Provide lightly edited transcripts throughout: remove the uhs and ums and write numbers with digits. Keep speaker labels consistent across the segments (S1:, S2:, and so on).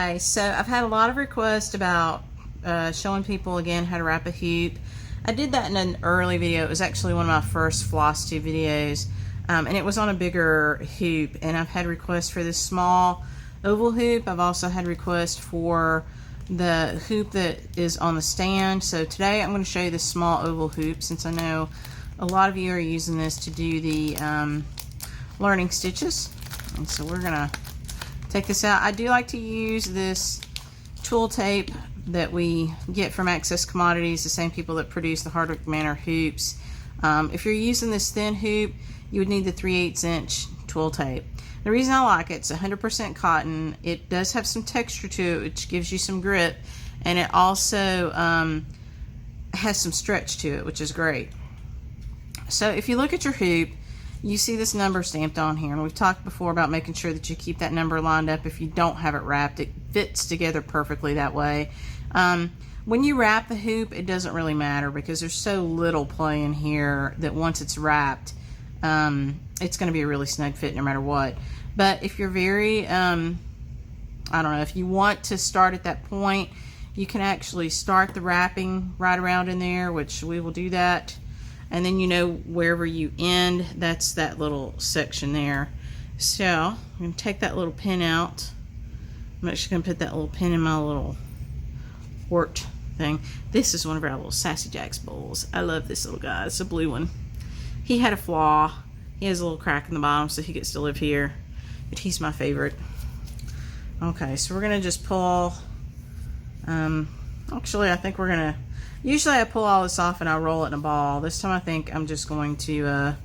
S1: Okay, so I've had a lot of requests about showing people again how to wrap a hoop. I did that in an early video. It was actually one of my first Floss 2 videos, and it was on a bigger hoop, and I've had requests for this small oval hoop. I've also had requests for the hoop that is on the stand. So today I'm going to show you this small oval hoop, since I know a lot of you are using this to do the learning stitches. And so we're going to take this out. I do like to use this tool tape that we get from Access Commodities, the same people that produce the Hardwick Manor hoops. If you're using this thin hoop, you would need the 3/8 inch tool tape. The reason I like it, it's 100% cotton. It does have some texture to it, which gives you some grip, and it also has some stretch to it, which is great. So if you look at your hoop, you see this number stamped on here, and we've talked before about making sure that you keep that number lined up. If you don't have it wrapped, it fits together perfectly that way. When you wrap the hoop, it doesn't really matter because there's so little play in here that once it's wrapped, it's going to be a really snug fit no matter what. But if you're very, I don't know, if you want to start at that point, you can actually start the wrapping right around in there, which we will do that. And then you know wherever you end, that's that little section there. So I'm going to take that little pin out. I'm actually going to put that little pin in my little wart thing. This is one of our little Sassy Jack's bowls. I love this little guy. It's a blue one. He had a flaw. He has a little crack in the bottom, so he gets to live here. But he's my favorite. Okay, so we're going to just pull. Actually, I think we're going to. Usually I pull all this off and I roll it in a ball. This time I think I'm just going to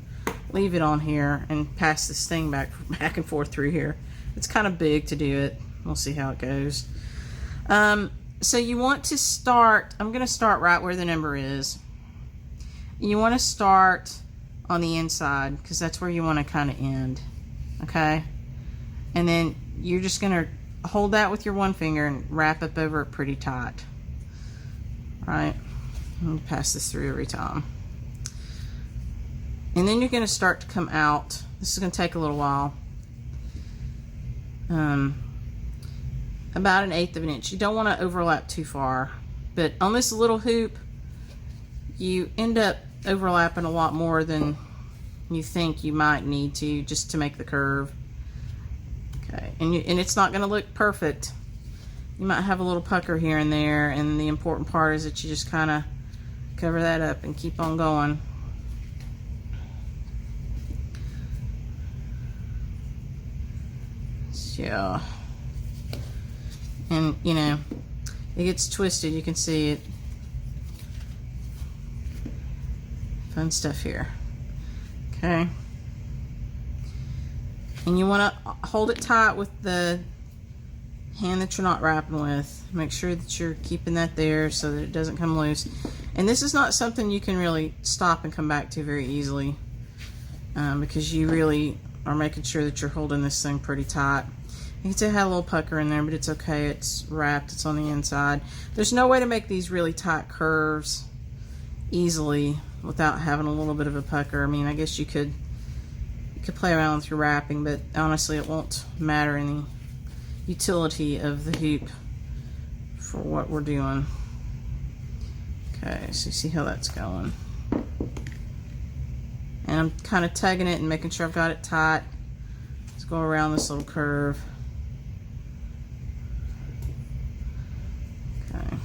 S1: leave it on here and pass this thing back and forth through here. It's kind of big to do it. We'll see how it goes. So you want to start, I'm going to start right where the number is. You want to start on the inside because that's where you want to kind of end. Okay? And then you're just going to hold that with your one finger and wrap up over it pretty tight. Right? I'm gonna pass this through every time. And then you're going to start to come out. This is going to take a little while. About 1/8 of an inch. You don't want to overlap too far. But on this little hoop, you end up overlapping a lot more than you think you might need to, just to make the curve. Okay, and it's not going to look perfect. You might have a little pucker here and there, and the important part is that you just kind of cover that up and keep on going. So, and you know, it gets twisted, you can see it. Fun stuff here. Okay. And you want to hold it tight with the hand that you're not wrapping with. Make sure that you're keeping that there so that it doesn't come loose. And this is not something you can really stop and come back to very easily, because you really are making sure that you're holding this thing pretty tight. You can see I had a little pucker in there, but it's okay. It's wrapped. It's on the inside. There's no way to make these really tight curves easily without having a little bit of a pucker. I mean, I guess you could play around with your wrapping, but honestly, it won't matter in the utility of the hoop for what we're doing. Okay, so you see how that's going. And I'm kind of tugging it and making sure I've got it tight. Let's go around this little curve. Okay.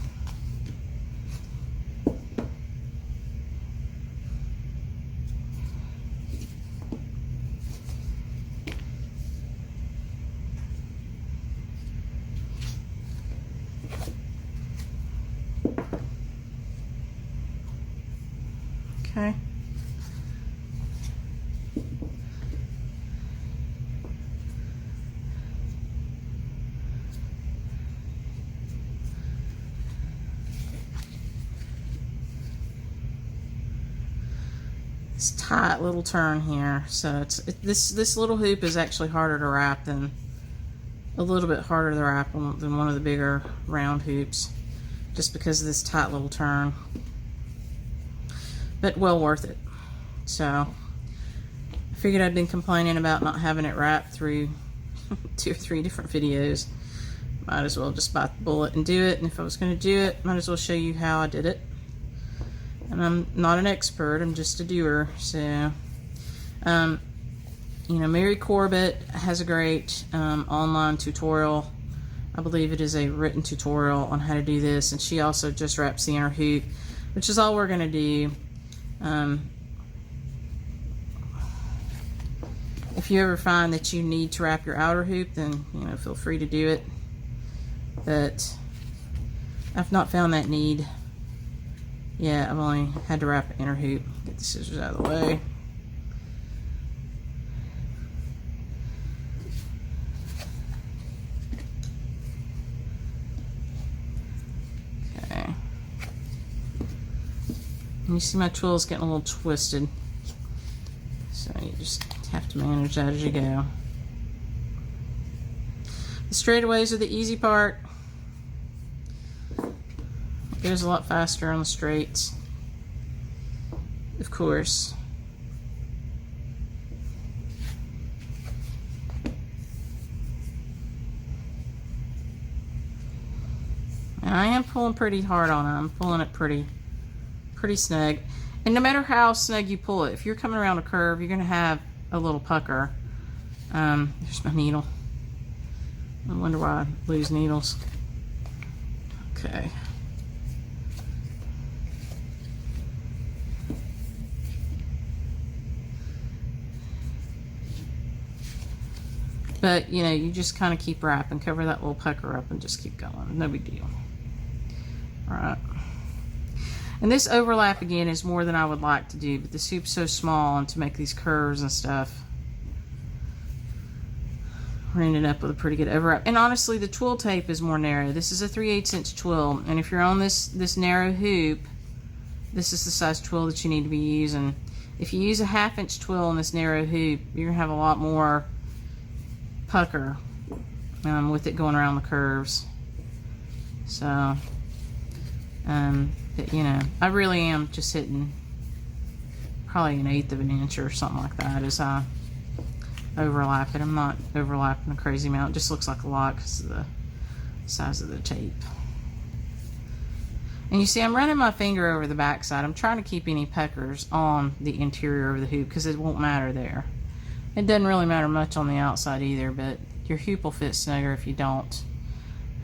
S1: Okay. This tight little turn here, so this little hoop is actually harder to wrap than a little bit harder to wrap than one of the bigger round hoops, just because of this tight little turn. But well worth it. So I figured I'd been complaining about not having it wrapped through 2 or 3 different videos. might as well just bite the bullet and do it. And if I was going to do it, might as well show you how I did it. And I'm not an expert, I'm just a doer. So, you know, Mary Corbett has a great online tutorial. I believe it is a written tutorial on how to do this. And she also just wraps the inner hoop, which is all we're going to do. If you ever find that you need to wrap your outer hoop, then, you know, feel free to do it. But I've not found that need. Yeah, I've only had to wrap an inner hoop. Get the scissors out of the way. Okay. And you see my twill is getting a little twisted. So you just have to manage that as you go. The straightaways are the easy part. It goes a lot faster on the straights, of course. And I am pulling pretty hard on it. I'm pulling it pretty snug. And no matter how snug you pull it, if you're coming around a curve, you're going to have a little pucker. There's my needle. I wonder why I lose needles. Okay. But, you know, you just kind of keep wrapping, cover that little pucker up and just keep going. No big deal. All right. And this overlap, again, is more than I would like to do, but the hoop's so small, and to make these curves and stuff, we're ending up with a pretty good overlap. And honestly, the twill tape is more narrow. This is a 3/8 inch twill, and if you're on this narrow hoop, this is the size twill that you need to be using. If you use a 1/2 inch twill on this narrow hoop, you're going to have a lot more pucker with it going around the curves. So, but, you know, I really am just hitting probably 1/8 of an inch or something like that as I overlap it. I'm not overlapping a crazy amount. It just looks like a lot because of the size of the tape. And you see, I'm running my finger over the back side. I'm trying to keep any puckers on the interior of the hoop because it won't matter there. It doesn't really matter much on the outside either, but your hoop will fit snugger if you don't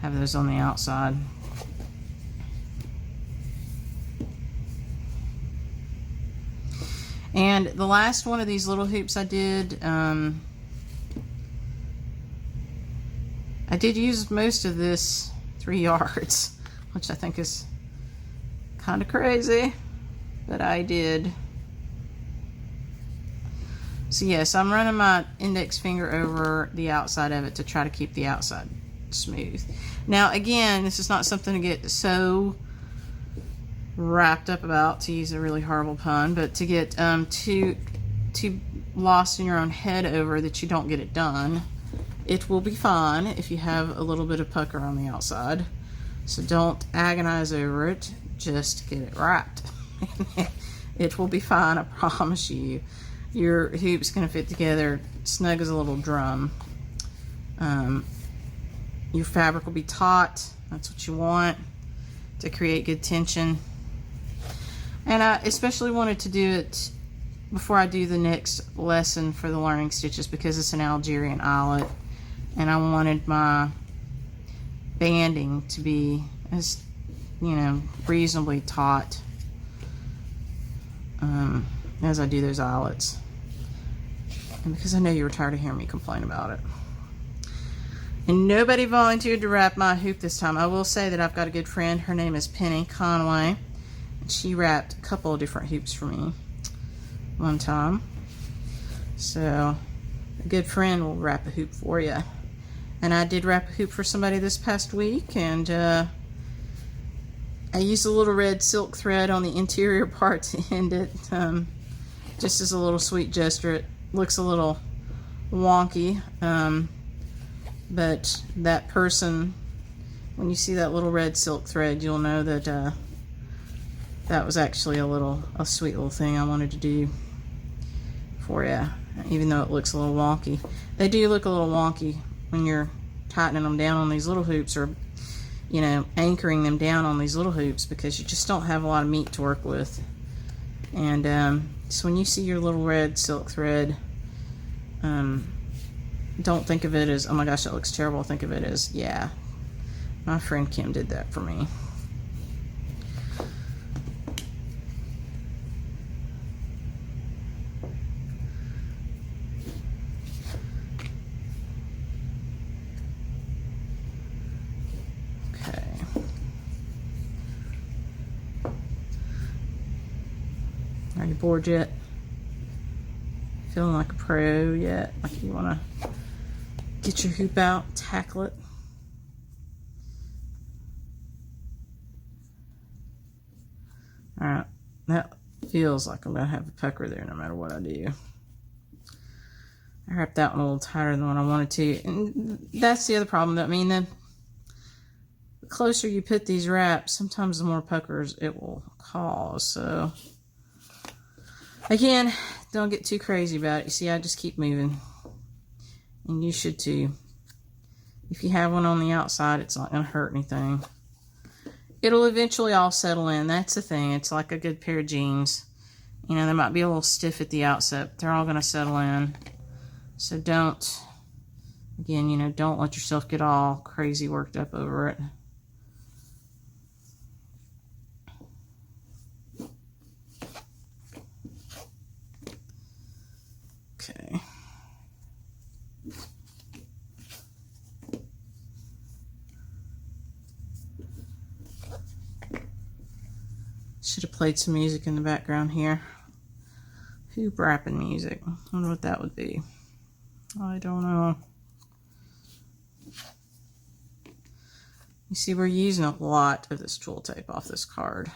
S1: have those on the outside. And the last one of these little hoops I did use most of this 3 yards, which I think is kind of crazy, but I did. So yes, I'm running my index finger over the outside of it to try to keep the outside smooth. Now again, this is not something to get so wrapped up about, to use a really horrible pun, but to get too lost in your own head over that you don't get it done. It will be fine if you have a little bit of pucker on the outside. So don't agonize over it, just get it wrapped. It will be fine, I promise you. Your hoop's going to fit together snug as a little drum. Your fabric will be taut. That's what you want to create good tension. And I especially wanted to do it before I do the next lesson for the learning stitches because it's an Algerian eyelet. And I wanted my banding to be as, you know, reasonably taut as I do those eyelets. And because I know you were tired of hearing me complain about it. And nobody volunteered to wrap my hoop this time. I will say that I've got a good friend. Her name is Penny Conway. And she wrapped a couple of different hoops for me one time. So a good friend will wrap a hoop for you. And I did wrap a hoop for somebody this past week, and I used a little red silk thread on the interior part to end it, just as a little sweet gesture. It looks a little wonky, but that person, when you see that little red silk thread, you'll know that that was actually a sweet little thing I wanted to do for you, even though it looks a little wonky. They do look a little wonky when you're tightening them down on these little hoops, or, you know, anchoring them down on these little hoops, because you just don't have a lot of meat to work with. And so when you see your little red silk thread, don't think of it as, oh my gosh, that looks terrible. Think of it as, yeah, my friend Kim did that for me. Okay. Are you bored yet? Feeling like a pro yet? Like you want to get your hoop out, tackle it? Alright, that feels like I'm going to have a pucker there no matter what I do. I wrapped that one a little tighter than what I wanted to. And that's the other problem. I mean, the closer you put these wraps, sometimes the more puckers it will cause. So, again, don't get too crazy about it. You see, I just keep moving. And you should too. If you have one on the outside, it's not going to hurt anything. It'll eventually all settle in. That's the thing. It's like a good pair of jeans. You know, they might be a little stiff at the outset, but they're all going to settle in. So don't, again, you know, don't let yourself get all crazy worked up over it. Okay. Should have played some music in the background here. Hoop wrapping music. I wonder what that would be. I don't know. You see, we're using a lot of this tool tape off this card.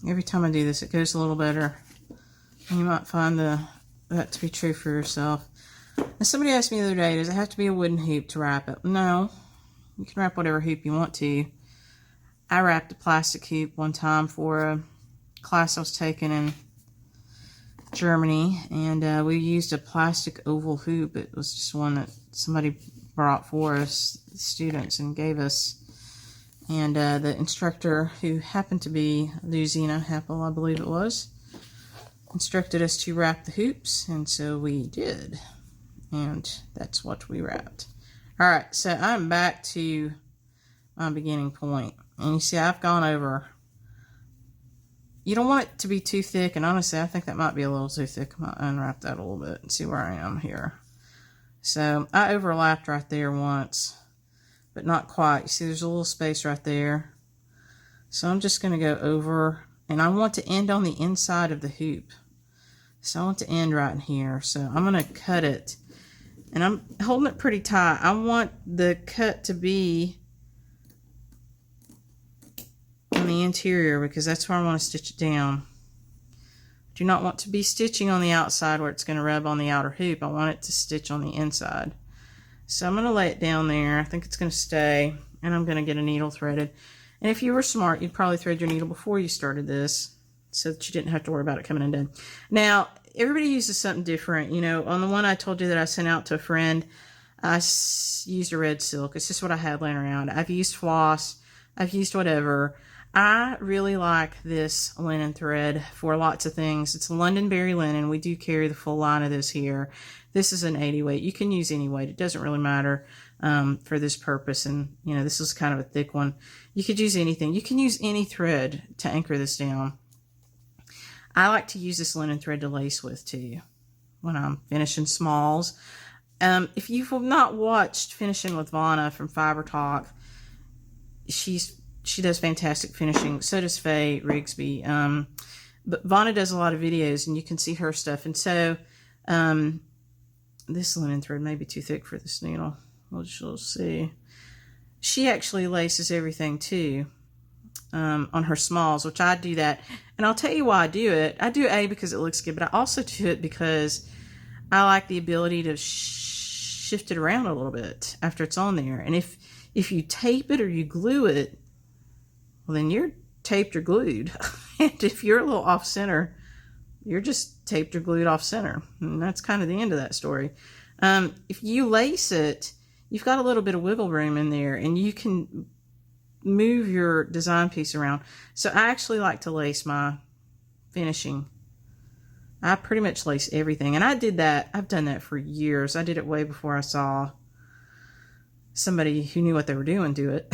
S1: Every time I do this, it goes a little better. You might find that to be true for yourself. And somebody asked me the other day, does it have to be a wooden hoop to wrap it? No. You can wrap whatever hoop you want to. I wrapped a plastic hoop one time for a class I was taking in Germany, and we used a plastic oval hoop. It was just one that somebody brought for us, students, and gave us. And the instructor, who happened to be Luzina Happel, I believe it was, instructed us to wrap the hoops, and so we did. And that's what we wrapped. Alright, so I'm back to my beginning point. And you see, I've gone over. You don't want it to be too thick, and honestly, I think that might be a little too thick. I might unwrap that a little bit and see where I am here. So I overlapped right there once, but not quite. You see, there's a little space right there. So I'm just going to go over, and I want to end on the inside of the hoop. So I want to end right in here. So I'm going to cut it, and I'm holding it pretty tight. I want the cut to be on the interior, because that's where I want to stitch it down. Do not want to be stitching on the outside where it's going to rub on the outer hoop. I want it to stitch on the inside. So I'm going to lay it down there. I think it's going to stay, and I'm going to get a needle threaded. And if you were smart, you'd probably thread your needle before you started this, so that you didn't have to worry about it coming undone. Now, everybody uses something different. You know, on the one I told you that I sent out to a friend, I used a red silk. It's just what I had laying around. I've used floss. I've used whatever. I really like this linen thread for lots of things. It's Londonberry linen. We do carry the full line of this here. This is an 80 weight. You can use any weight. It doesn't really matter for this purpose. And, you know, this is kind of a thick one. You could use anything. You can use any thread to anchor this down. I like to use this linen thread to lace with, too, when I'm finishing smalls. If you've not watched Finishing with Vonna from Fiber Talk, she does fantastic finishing. So does Faye Rigsby. But Vonna does a lot of videos, and you can see her stuff. And so this linen thread may be too thick for this needle. We'll just see. She actually laces everything too on her smalls, which I do that. And I'll tell you why I do it. I do it because it looks good, but I also do it because I like the ability to shift it around a little bit after it's on there. And if you tape it or you glue it, well, then you're taped or glued. And if you're a little off center, you're just taped or glued off center. And that's kind of the end of that story. If you lace it, you've got a little bit of wiggle room in there, and you can move your design piece around. So I actually like to lace my finishing. I pretty much lace everything. And I did that. I've done that for years. I did it way before I saw somebody who knew what they were doing do it.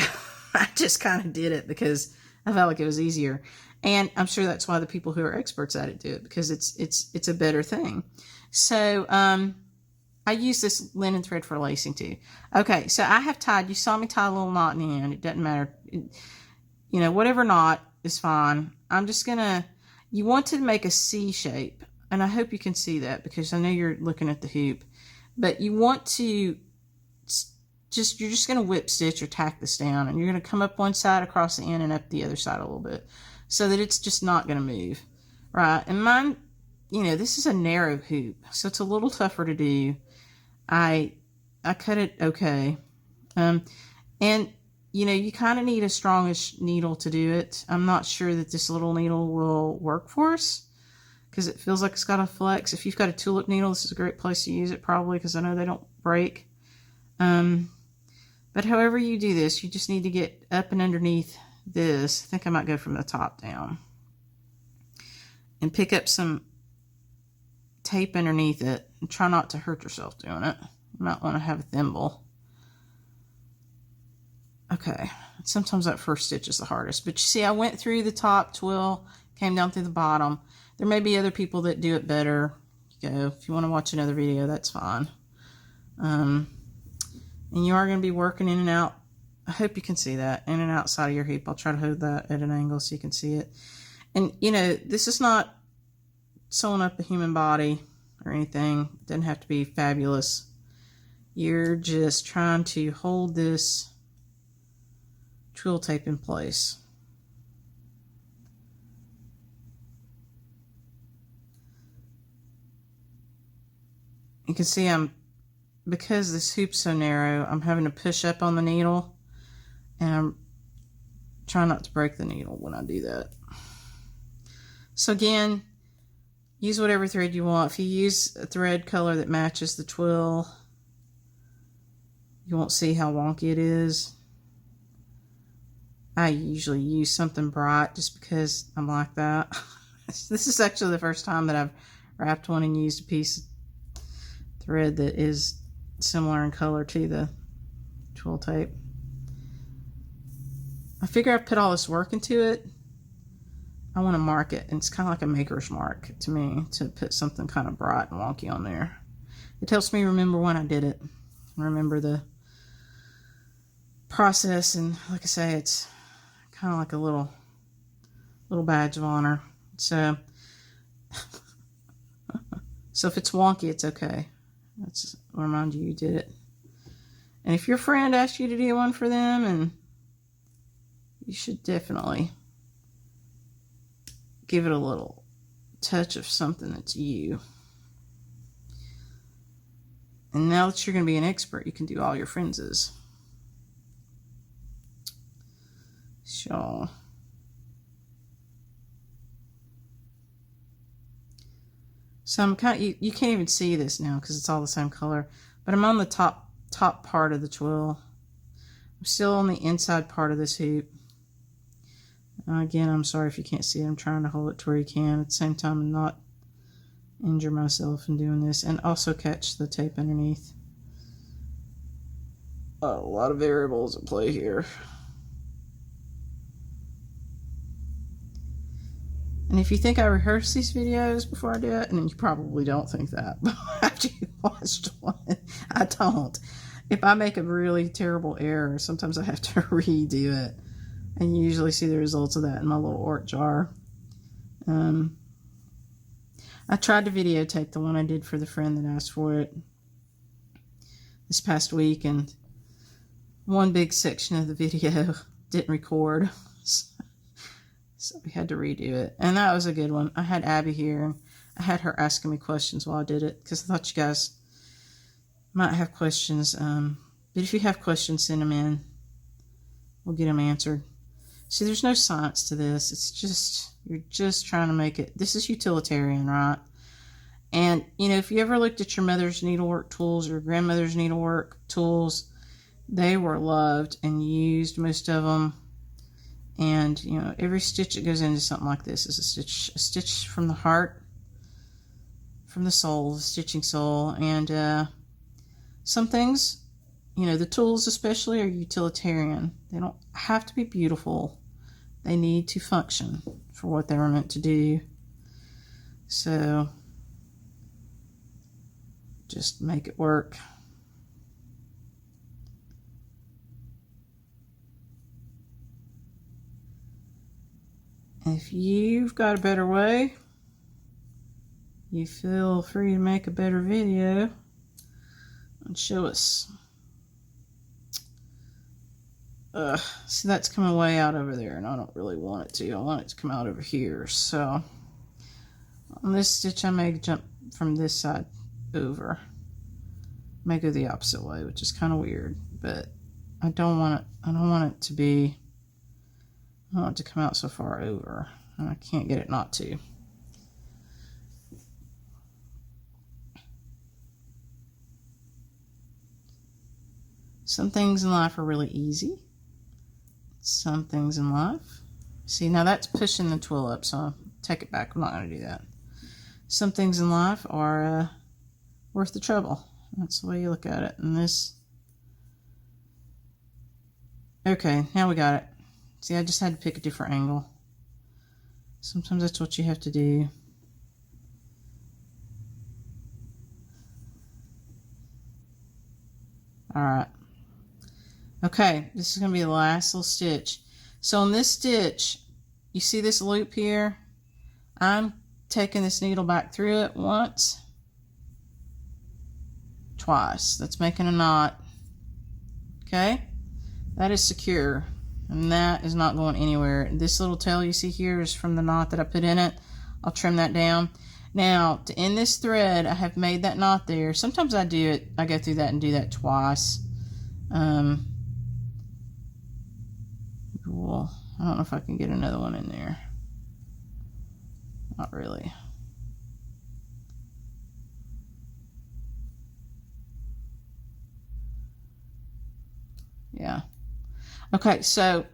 S1: I just kind of did it because I felt like it was easier. And I'm sure that's why the people who are experts at it do it, because it's a better thing. So I use this linen thread for lacing too. Okay, so I have tied, you saw me tie a little knot in the end. It doesn't matter. You know, whatever knot is fine. I'm just going to, you want to make a C shape. And I hope you can see that because I know you're looking at the hoop. But you want to you're just going to whip stitch or tack this down. And you're going to come up one side across the end and up the other side a little bit, so that it's just not going to move. Right? And mine, you know, this is a narrow hoop, so it's a little tougher to do. I cut it okay. And, you know, you kind of need a strongish needle to do it. I'm not sure that this little needle will work for us because it feels like it's got a flex. If you've got a tulip needle, this is a great place to use it probably, because I know they don't break. But however you do this, you just need to get up and underneath this. I think I might go from the top down and pick up some tape underneath it, and try not to hurt yourself doing it. You might want to have a thimble. Okay, sometimes that first stitch is the hardest, but you see I went through the top twill, came down through the bottom. There may be other people that do it better. You go, if you want to watch another video, that's fine. And you are going to be working in and out. I hope you can see that, in and outside of your hoop. I'll try to hold that at an angle so you can see it. And you know, this is not sewing up a human body or anything. It doesn't have to be fabulous. You're just trying to hold this twill tape in place. You can see because this hoop's so narrow, I'm having to push up on the needle, and I'm trying not to break the needle when I do that. So again, use whatever thread you want. If you use a thread color that matches the twill, you won't see how wonky it is. I usually use something bright just because I'm like that. This is actually the first time that I've wrapped one and used a piece of thread that is similar in color to the twill tape. I figure I put all this work into it. I want to mark it, and it's kind of like a maker's mark to me to put something kind of bright and wonky on there. It helps me remember when I did it, remember the process, and like I say, it's kind of like a little badge of honor. So if it's wonky, it's okay. That's remind you did it. And if your friend asks you to do one for them, and you should definitely give it a little touch of something that's you. And now that you're going to be an expert, you can do all your friends'. So I'm kind of, you can't even see this now because it's all the same color, but I'm on the top part of the twill. I'm still on the inside part of this hoop. Again, I'm sorry if you can't see it. I'm trying to hold it to where you can at the same time and not injure myself in doing this, and also catch the tape underneath. A lot of variables at play here. And if you think I rehearse these videos before I do it, and you probably don't think that, but after you watched one, I don't. If I make a really terrible error, sometimes I have to redo it. And you usually see the results of that in my little art jar. I tried to videotape the one I did for the friend that asked for it this past week, and one big section of the video didn't record. So we had to redo it. And that was a good one. I had Abby here, and I had her asking me questions while I did it, because I thought you guys Might have questions, but if you have questions, send them in. We'll get them answered. See, there's no science to this. It's just, you're just trying to make it, this is utilitarian, right? And, you know, if you ever looked at your mother's needlework tools or grandmother's needlework tools, they were loved and used, most of them. And, you know, every stitch that goes into something like this is a stitch from the heart, from the soul, the stitching soul. And some things, you know, the tools especially are utilitarian. They don't have to be beautiful. They need to function for what they were meant to do. So just make it work. If you've got a better way, you feel free to make a better video and show us. See, that's coming way out over there, and I don't really want it to. I want it to come out over here. So on this stitch, I may jump from this side over. May go the opposite way, which is kind of weird, but I don't want it. I don't want it to be. I want it to come out so far over, and I can't get it not to. Some things in life are really easy. Some things in life. See, now that's pushing the twill up, so I'll take it back. I'm not going to do that. Some things in life are worth the trouble. That's the way you look at it. And this. Okay, now we got it. See, I just had to pick a different angle. Sometimes that's what you have to do. Alright. Okay, this is going to be the last little stitch. So on this stitch, you see this loop here? I'm taking this needle back through it once, twice. That's making a knot. Okay? That is secure. And that is not going anywhere. This little tail you see here is from the knot that I put in it. I'll trim that down. Now, to end this thread, I have made that knot there. Sometimes I do it, I go through that and do that twice. Well, I don't know if I can get another one in there. Not really. Yeah. Okay, so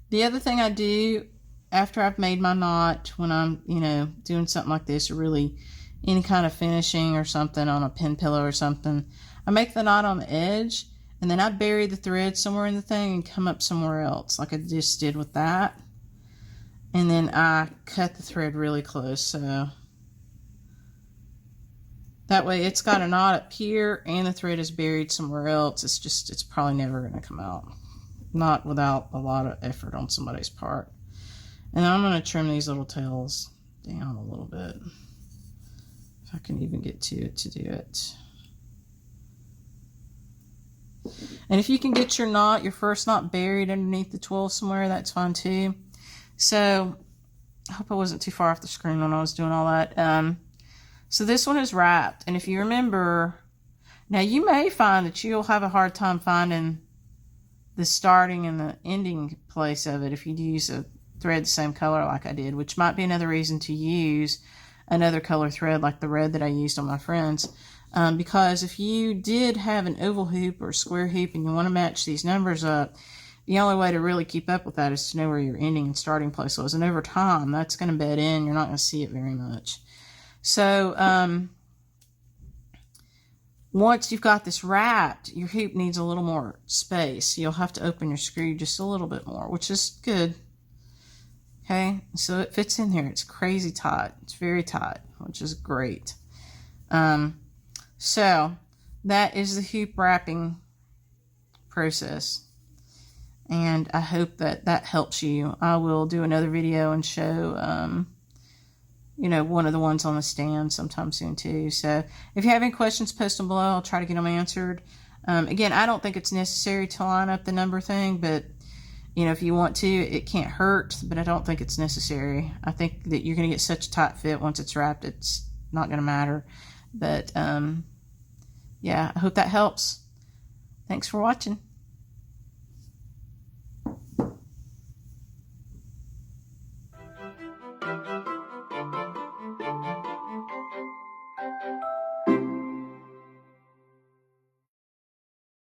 S1: the other thing I do after I've made my knot, when I'm, you know, doing something like this, or really any kind of finishing or something on a pin pillow or something, I make the knot on the edge, and then I bury the thread somewhere in the thing and come up somewhere else, like I just did with that. And then I cut the thread really close, so that way it's got a knot up here and the thread is buried somewhere else. It's probably never going to come out. Not without a lot of effort on somebody's part. And I'm going to trim these little tails down a little bit. If I can even get to it to do it. And if you can get your knot, your first knot buried underneath the twill somewhere, that's fine too. So, I hope I wasn't too far off the screen when I was doing all that. So this one is wrapped. And if you remember, now you may find that you'll have a hard time finding the starting and the ending place of it if you use a thread the same color like I did, which might be another reason to use another color thread like the red that I used on my friends. Because if you did have an oval hoop or a square hoop and you want to match these numbers up, the only way to really keep up with that is to know where your ending and starting place was. And over time, that's going to bed in. You're not going to see it very much. So, once you've got this wrapped, your hoop needs a little more space. You'll have to open your screw just a little bit more, which is good. Okay, so it fits in here. It's crazy tight. It's very tight, which is great. So that is the hoop wrapping process. And I hope that that helps you. I will do another video and show, you know, one of the ones on the stand sometime soon too. So if you have any questions, post them below. I'll try to get them answered. Again, I don't think it's necessary to line up the number thing, but you know, if you want to, it can't hurt, but I don't think it's necessary. I think that you're going to get such a tight fit once it's wrapped, it's not going to matter. But yeah, I hope that helps. Thanks for watching.